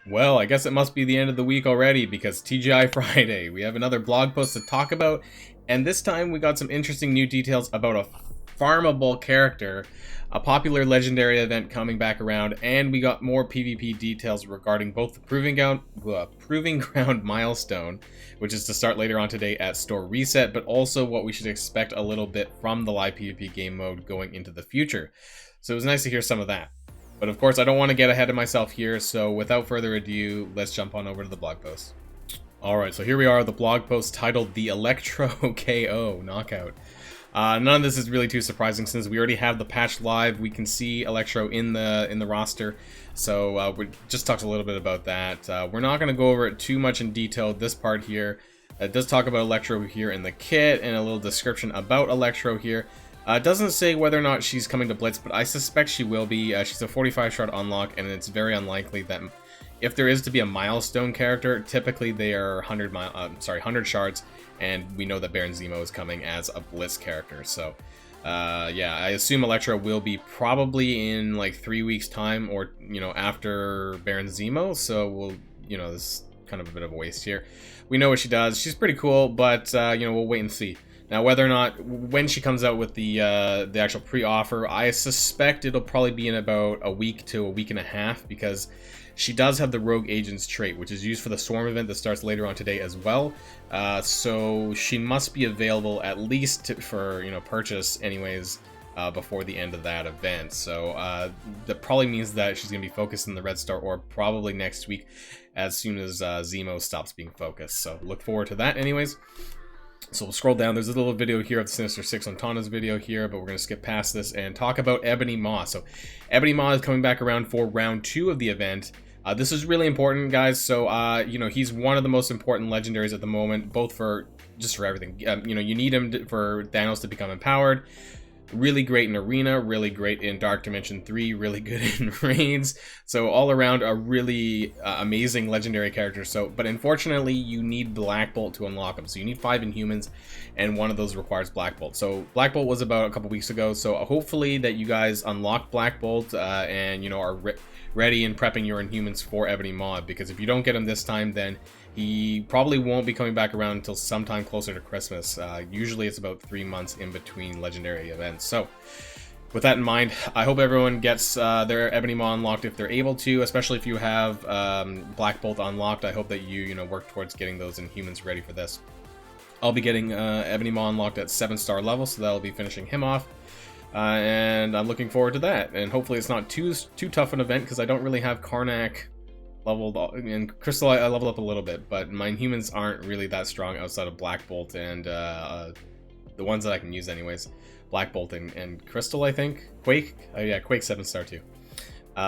Well, I guess it must be the end of the week already because TGI Friday. We have another blog post to talk about, and this time we got some interesting new details about a farmable character, a popular legendary event coming back around, and we got more PvP details regarding both the Proving Ground milestone, which is to start later on today at store reset, but also what we should expect a little bit from the live PvP game mode going into the future. So it was nice to hear some of that. But of course, I don't want to get ahead of myself here, so without further ado, let's jump on over to the blog post. Alright, so here we are, the blog post titled The Electro KO Knockout. None of this is really too surprising since we already have the patch live. We can see Electro in the roster, so we just talked a little bit about that. We're not going to go over it too much in detail, this part here. It does talk about Electro here in the kit and a little description about Electro here. It doesn't say whether or not she's coming to Blitz, but I suspect she will be. She's a 45 shard unlock, and it's very unlikely that if there is to be a milestone character, typically they are 100 shards, and we know that Baron Zemo is coming as a Blitz character. So, yeah, I assume Electro will be probably in like 3 weeks' time, or after Baron Zemo. So we'll, this is kind of a bit of a waste here. We know what she does. She's pretty cool, but we'll wait and see. Now, whether or not, when she comes out with the actual pre-offer, I suspect it'll probably be in about a week to a week and a half, because she does have the Rogue Agents trait, which is used for the Swarm event that starts later on today as well. So she must be available at least for purchase anyways before the end of that event. So that probably means that she's going to be focused in the Red Star Orb probably next week, as soon as Zemo stops being focused. So look forward to that anyways. So we'll scroll down. There's a little video here of the Sinister Six on Tana's video here, but we're going to skip past this and talk about Ebony Maw. So Ebony Maw is coming back around for round 2 of the event. This is really important, guys. So, he's one of the most important legendaries at the moment, both for everything. You need him for Thanos to become empowered. Really great in Arena, really great in Dark Dimension 3, really good in Raids. So all around a really amazing legendary character. So, but unfortunately, you need Black Bolt to unlock him. So you need 5 Inhumans, and one of those requires Black Bolt. So Black Bolt was about a couple weeks ago. So hopefully that you guys unlock Black Bolt and are ready and prepping your Inhumans for Ebony Maw. Because if you don't get him this time, then he probably won't be coming back around until sometime closer to Christmas. Usually it's about 3 months in between legendary events. So with that in mind, I hope everyone gets their Ebony Maw unlocked if they're able to, especially if you have Black Bolt unlocked. I hope that you work towards getting those Inhumans ready for this. I'll be getting Ebony Maw unlocked at 7-star level, so that'll be finishing him off. And I'm looking forward to that. And hopefully it's not too tough an event, because I don't really have Karnak leveled up. And Crystal I leveled up a little bit, but my Inhumans aren't really that strong outside of Black Bolt and the ones that I can use anyways. Black Bolt and Crystal, I think. Quake? Oh yeah, Quake 7-star too.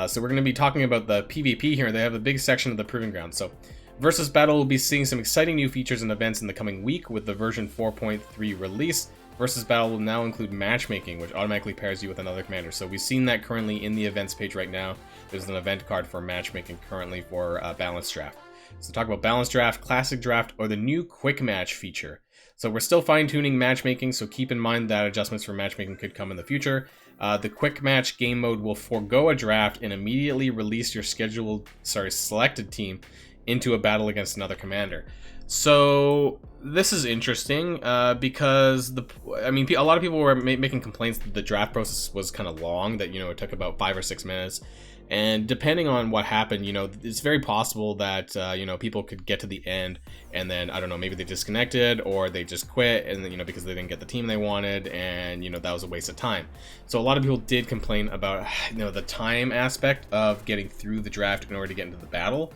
So we're going to be talking about the PvP here. They have a big section of the Proving Ground. So Versus Battle will be seeing some exciting new features and events in the coming week with the version 4.3 release. Versus Battle will now include matchmaking, which automatically pairs you with another commander. So we've seen that currently in the events page right now. There's an event card for matchmaking currently for Balanced Draft. So talk about Balanced Draft, Classic Draft, or the new Quick Match feature. So we're still fine-tuning matchmaking, so keep in mind that adjustments for matchmaking could come in the future. The Quick Match game mode will forego a draft and immediately release your selected team into a battle against another commander. So this is interesting because a lot of people were making complaints that the draft process was kind of long, that it took about 5 or 6 minutes. And depending on what happened, it's very possible that, people could get to the end and then, I don't know, maybe they disconnected or they just quit and, because they didn't get the team they wanted and, that was a waste of time. So a lot of people did complain about, the time aspect of getting through the draft in order to get into the battle.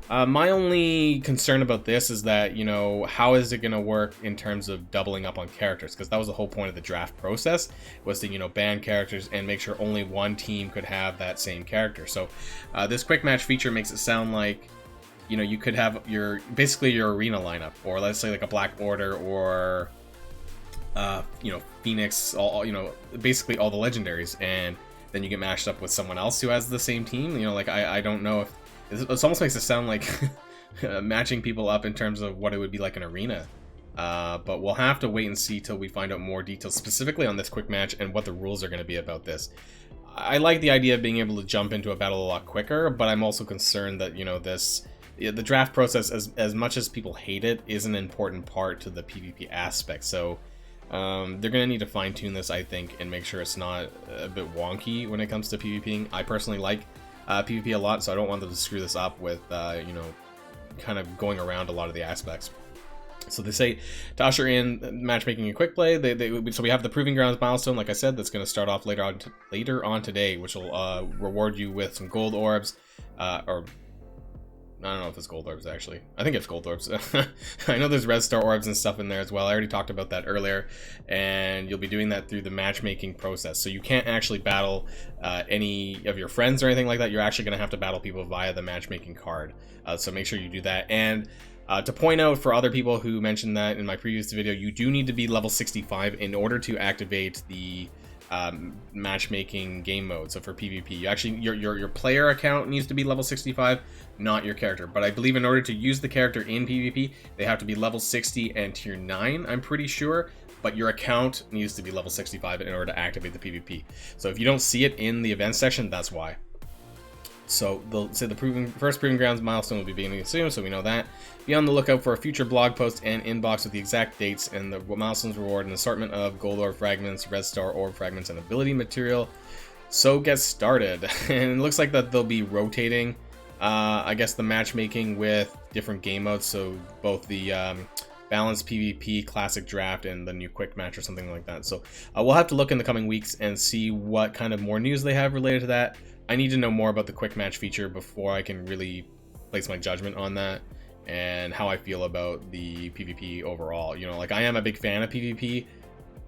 My only concern about this is that, how is it going to work in terms of doubling up on characters? Because that was the whole point of the draft process, was to, ban characters and make sure only one team could have that same character. So this quick match feature makes it sound like, you could have basically your arena lineup, or let's say like a Black Order or, Phoenix, basically all the legendaries, and then you get matched up with someone else who has the same team. I don't know if it almost makes it sound like matching people up in terms of what it would be like in Arena. But we'll have to wait and see till we find out more details specifically on this quick match and what the rules are going to be about this. I like the idea of being able to jump into a battle a lot quicker, but I'm also concerned that, you know, the draft process, as much as people hate it, is an important part to the PvP aspect. So they're going to need to fine-tune this, I think, and make sure it's not a bit wonky when it comes to PvPing. I personally like PvP a lot, so I don't want them to screw this up with, you know, kind of going around a lot of the aspects. So they say to usher in matchmaking and quick play. So we have the Proving Grounds milestone, like I said, that's going to start off later on today, which will reward you with some gold orbs, or I don't know if it's gold orbs, actually. I think it's gold orbs. I know there's red star orbs and stuff in there as well. I already talked about that earlier, and you'll be doing that through the matchmaking process. So you can't actually battle any of your friends or anything like that. You're actually going to have to battle people via the matchmaking card. So make sure you do that. And to point out for other people who mentioned that in my previous video, you do need to be level 65 in order to activate the matchmaking game mode. So for PvP, you actually your player account needs to be level 65, not your character. But I believe in order to use the character in PvP, they have to be level 60 and tier 9, I'm pretty sure. But your account needs to be level 65 in order to activate the PvP. So if you don't see it in the event section, that's why. So they'll say the first Proving Grounds milestone will be beginning soon, so we know that. Be on the lookout for a future blog post and inbox with the exact dates and the milestones reward, an assortment of gold orb fragments, red star orb fragments, and ability material. So get started. And it looks like that they'll be rotating, I guess, the matchmaking with different game modes. So both the balanced PvP, classic draft, and the new quick match or something like that. So we'll have to look in the coming weeks and see what kind of more news they have related to that. I need to know more about the quick match feature before I can really place my judgment on that and how I feel about the PvP overall. You know, like, I am a big fan of PvP,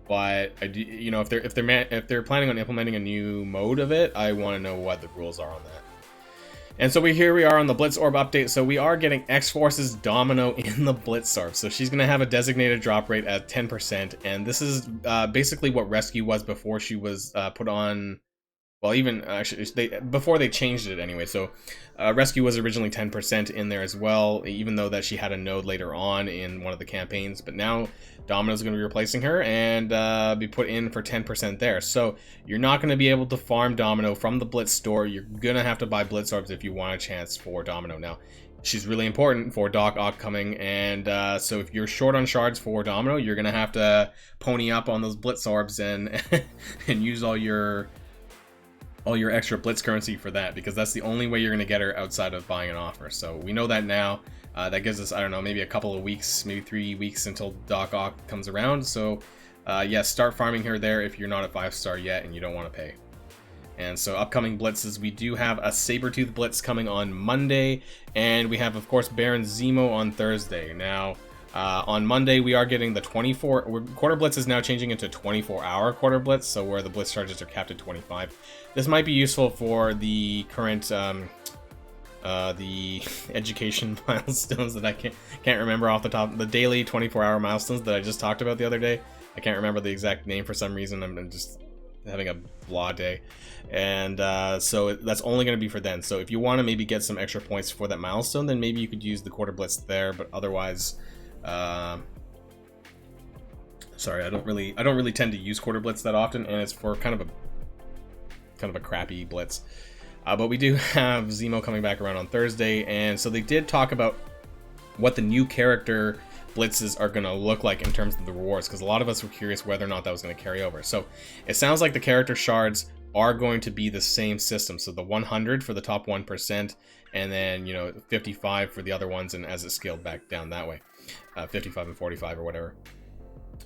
but I do, you know, if they're planning on implementing a new mode of it, I want to know what the rules are on that. And so here we are on the Blitz Orb update. So we are getting X-Force's Domino in the Blitz Orb. So she's going to have a designated drop rate at 10%. And this is basically what Rescue was before she was put on. Well, even actually, before they changed it anyway. So Rescue was originally 10% in there as well, even though that she had a node later on in one of the campaigns. But now Domino's going to be replacing her and be put in for 10% there. So you're not going to be able to farm Domino from the Blitz store. You're going to have to buy Blitz Orbs if you want a chance for Domino. Now, she's really important for Doc Ock coming, and so if you're short on shards for Domino, you're going to have to pony up on those Blitz Orbs and and use all your extra Blitz currency for that, because that's the only way you're going to get her outside of buying an offer. So we know that now. That gives us, I don't know, maybe a couple of weeks, maybe 3 weeks until Doc Ock comes around. So yeah, start farming her there if you're not at 5-star yet and you don't want to pay. And so upcoming blitzes, we do have a Sabertooth Blitz coming on Monday, and we have, of course, Baron Zemo on Thursday. Now, on Monday, we are getting the Quarter Blitz is now changing into 24-hour Quarter Blitz, so where the Blitz charges are capped at 25. This might be useful for the current, the education milestones that I can't remember off the top. The daily 24-hour milestones that I just talked about the other day. I can't remember the exact name for some reason. I'm just having a blah day. And so that's only going to be for then. So if you want to maybe get some extra points for that milestone, then maybe you could use the Quarter Blitz there, but otherwise... sorry, I don't really tend to use Quarter Blitz that often, and it's for kind of a crappy blitz. But we do have Zemo coming back around on Thursday, and so they did talk about what the new character blitzes are going to look like in terms of the rewards, because a lot of us were curious whether or not that was going to carry over. So it sounds like the character shards are going to be the same system. So the 100 for the top 1%, and then, you know, 55 for the other ones, and as it scaled back down that way. 55 and 45 or whatever.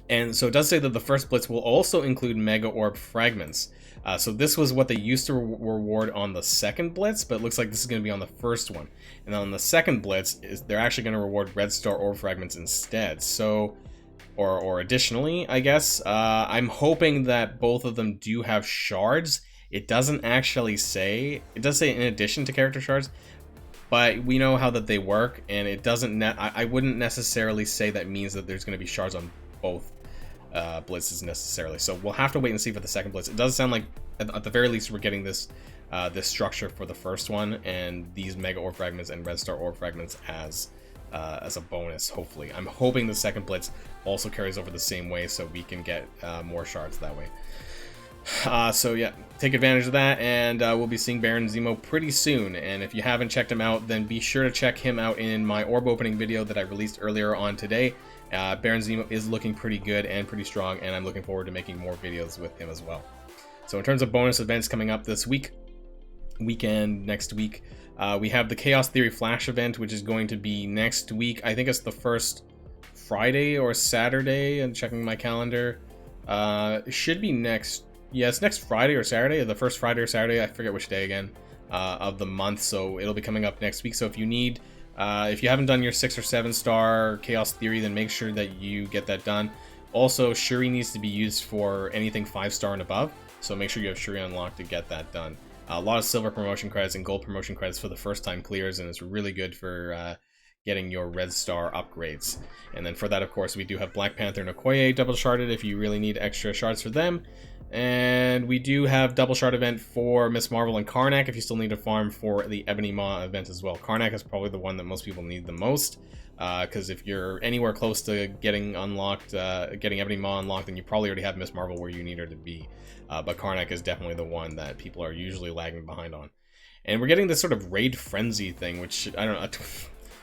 And so it does say that the first blitz will also include Mega Orb fragments. So this was what they used to reward on the second blitz, but it looks like this is going to be on the first one. And then on the second blitz, they're actually going to reward Red Star Orb fragments instead. So, or additionally, I guess, I'm hoping that both of them do have shards. It doesn't actually say, it does say in addition to character shards, but we know how that they work, and it doesn't. I wouldn't necessarily say that means that there's going to be shards on both blitzes necessarily. So we'll have to wait and see for the second blitz. It does sound like, at the very least, we're getting this this structure for the first one, and these Mega Orb fragments and Red Star Orb fragments as a bonus. Hopefully, I'm hoping the second blitz also carries over the same way, so we can get more shards that way. So yeah, take advantage of that, and we'll be seeing Baron Zemo pretty soon. And if you haven't checked him out, then be sure to check him out in my orb opening video that I released earlier on today. Baron Zemo is looking pretty good and pretty strong, and I'm looking forward to making more videos with him as well. So in terms of bonus events coming up this weekend, next week, we have the Chaos Theory Flash event, which is going to be next week. I think it's the first Friday or Saturday, and checking my calendar. It should be next. Yeah, it's next Friday or Saturday, or the first Friday or Saturday, I forget which day again, of the month, so it'll be coming up next week. So if you need, if you haven't done your 6 or 7 star Chaos Theory, then make sure that you get that done. Also, Shuri needs to be used for anything 5 star and above, so make sure you have Shuri unlocked to get that done. A lot of silver promotion credits and gold promotion credits for the first time clears, and it's really good for getting your red star upgrades. And then for that, of course, we do have Black Panther and Okoye double sharded if you really need extra shards for them. And we do have double shard event for Miss Marvel and Karnak if you still need to farm for the Ebony Maw event as well. Karnak is probably the one that most people need the most, because if you're anywhere close to getting unlocked, getting Ebony Maw unlocked, then you probably already have Miss Marvel where you need her to be. But Karnak is definitely the one that people are usually lagging behind on. And we're getting this sort of raid frenzy thing, which, I don't know,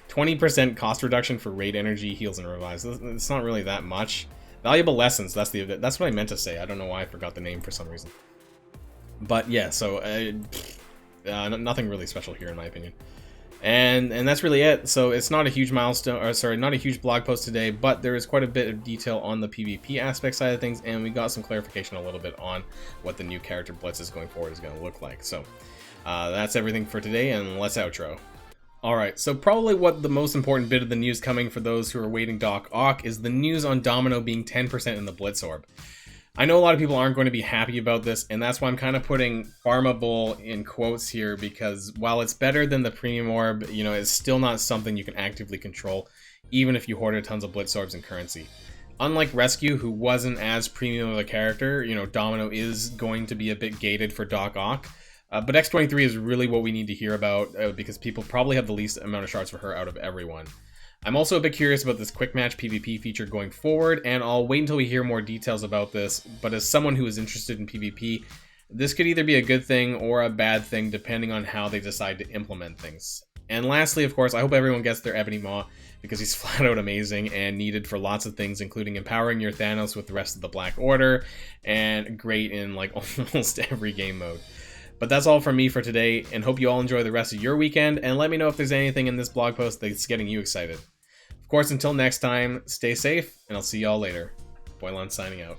20% cost reduction for raid energy, heals, and revives. It's not really that much. Valuable lessons, that's what I meant to say. I don't know why I forgot the name for some reason. But yeah, so nothing really special here in my opinion. And that's really it. So it's not a huge milestone, or sorry, not a huge blog post today, but there is quite a bit of detail on the PvP aspect side of things, and we got some clarification a little bit on what the new character Blitzes going forward is going to look like. So that's everything for today, and let's outro. Alright, so probably what the most important bit of the news coming for those who are waiting Doc Ock is the news on Domino being 10% in the Blitz Orb. I know a lot of people aren't going to be happy about this, and that's why I'm kind of putting farmable in quotes here, because while it's better than the premium orb, you know, it's still not something you can actively control, even if you hoarded tons of Blitz Orbs and currency. Unlike Rescue, who wasn't as premium of a character, you know, Domino is going to be a bit gated for Doc Ock. But X23 is really what we need to hear about, because people probably have the least amount of shards for her out of everyone. I'm also a bit curious about this quick match PvP feature going forward, and I'll wait until we hear more details about this, but as someone who is interested in PvP, this could either be a good thing or a bad thing depending on how they decide to implement things. And lastly, of course, I hope everyone gets their Ebony Maw, because he's flat out amazing and needed for lots of things, including empowering your Thanos with the rest of the Black Order, and great in like almost every game mode. But that's all from me for today, and hope you all enjoy the rest of your weekend, and let me know if there's anything in this blog post that's getting you excited. Of course, until next time, stay safe, and I'll see y'all later. Boylon signing out.